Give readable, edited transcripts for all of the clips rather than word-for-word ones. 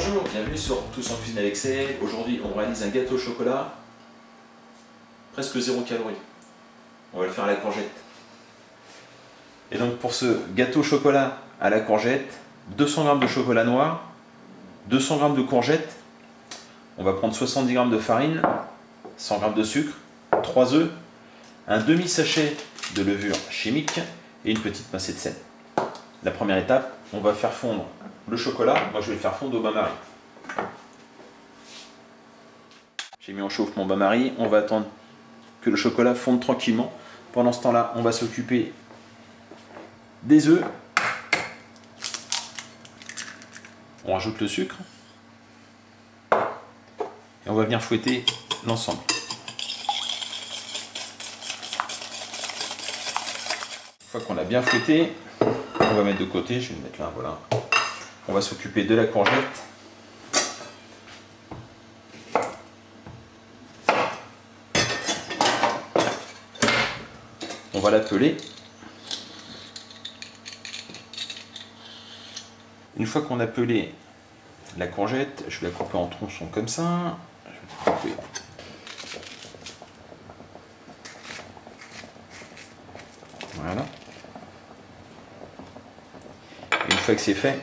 Bonjour, bienvenue sur Tous en cuisine avec C. Aujourd'hui, on réalise un gâteau au chocolat, presque 0 calories. On va le faire à la courgette. Et donc pour ce gâteau au chocolat à la courgette, 200 g de chocolat noir, 200 g de courgettes, on va prendre 70 g de farine, 100 g de sucre, 3 œufs, un demi-sachet de levure chimique et une petite pincée de sel. La première étape, on va faire fondre le chocolat. Moi je vais le faire fondre au bain-marie. J'ai mis en chauffe mon bain-marie. On va attendre que le chocolat fonde tranquillement. Pendant ce temps-là, on va s'occuper des œufs. On rajoute le sucre. Et on va venir fouetter l'ensemble. Une fois qu'on a bien fouetté, on va mettre de côté, je vais le mettre là, voilà. On va s'occuper de la courgette. On va la peler. Une fois qu'on a pelé la courgette, je vais la couper en tronçons comme ça. Je vais la couper. Voilà. Une fois que c'est fait,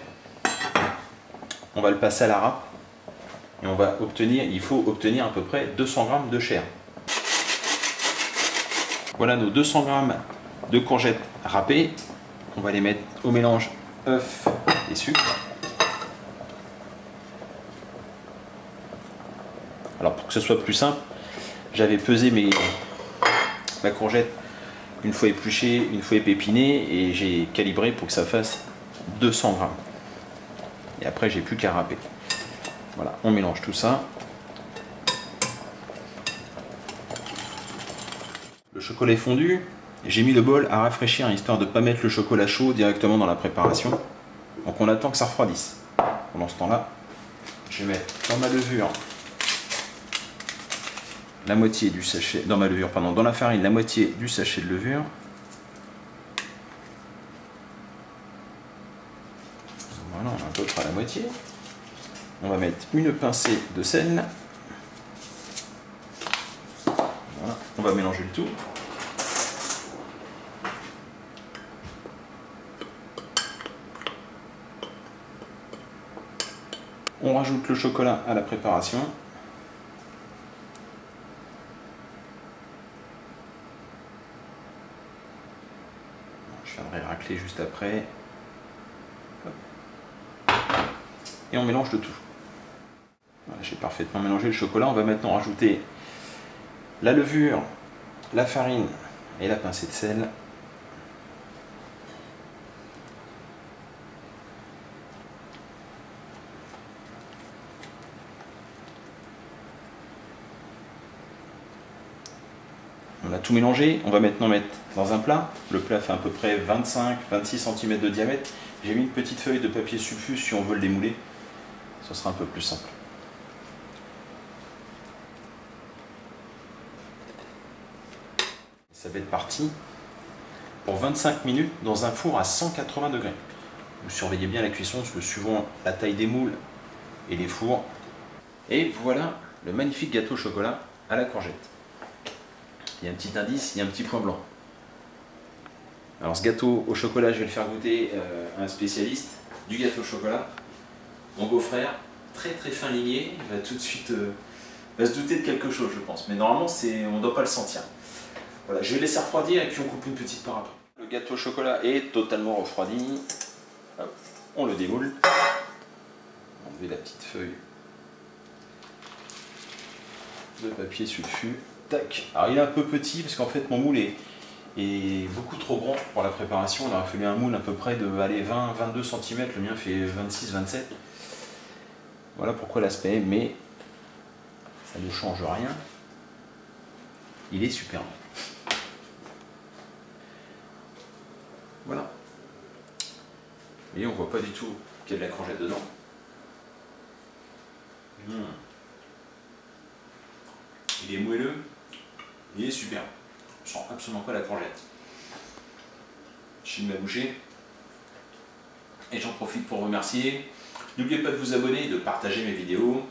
on va le passer à la râpe et on va obtenir, il faut obtenir à peu près 200 g de chair. Voilà nos 200 g de courgettes râpées. On va les mettre au mélange œuf et sucre. Alors pour que ce soit plus simple, j'avais pesé ma courgette une fois épluchée, une fois épépinée et j'ai calibré pour que ça fasse 200 g. Et après j'ai plus qu'à râper. Voilà, on mélange tout ça. Le chocolat est fondu. J'ai mis le bol à rafraîchir histoire de ne pas mettre le chocolat chaud directement dans la préparation. Donc on attend que ça refroidisse. Pendant ce temps-là, je vais mettre dans ma levure la moitié du sachet, dans la farine la moitié du sachet de levure. Voilà, on a à peu près la moitié. On va mettre une pincée de sel. Voilà, on va mélanger le tout. On rajoute le chocolat à la préparation. Je viendrai racler juste après. Et on mélange le tout. Voilà, j'ai parfaitement mélangé le chocolat. On va maintenant rajouter la levure, la farine et la pincée de sel. On a tout mélangé, on va maintenant mettre dans un plat. Le plat fait à peu près 25-26 cm de diamètre. J'ai mis une petite feuille de papier sulfure si on veut le démouler. Ce sera un peu plus simple. Ça va être parti pour 25 minutes dans un four à 180 degrés. Vous surveillez bien la cuisson, suivant la taille des moules et les fours. Et voilà le magnifique gâteau au chocolat à la courgette. Il y a un petit indice, il y a un petit point blanc. Alors ce gâteau au chocolat, je vais le faire goûter à un spécialiste du gâteau au chocolat. Mon beau-frère, très très fin ligné, il va tout de suite va se douter de quelque chose, je pense. Mais normalement, on ne doit pas le sentir. Voilà, je vais laisser refroidir et puis on coupe une petite part après. Le gâteau au chocolat est totalement refroidi. Hop, on le démoule. Enlever la petite feuille de papier sulfu. Tac. Alors il est un peu petit parce qu'en fait mon moule est beaucoup trop grand pour la préparation. Il aurait fallu un moule à peu près de 20-22 cm. Le mien fait 26-27. Voilà pourquoi l'aspect, mais ça ne change rien. Il est superbe. Voilà. Et on voit pas du tout qu'il y a de la courgette dedans. Il est moelleux. Il est super. Je sens absolument pas la courgette. Je filme ma bouchée. Et j'en profite pour remercier N'oubliez pas de vous abonner et de partager mes vidéos.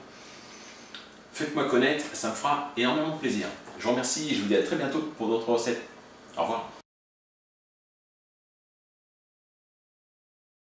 Faites-moi connaître, ça me fera énormément plaisir. Je vous remercie et je vous dis à très bientôt pour d'autres recettes. Au revoir.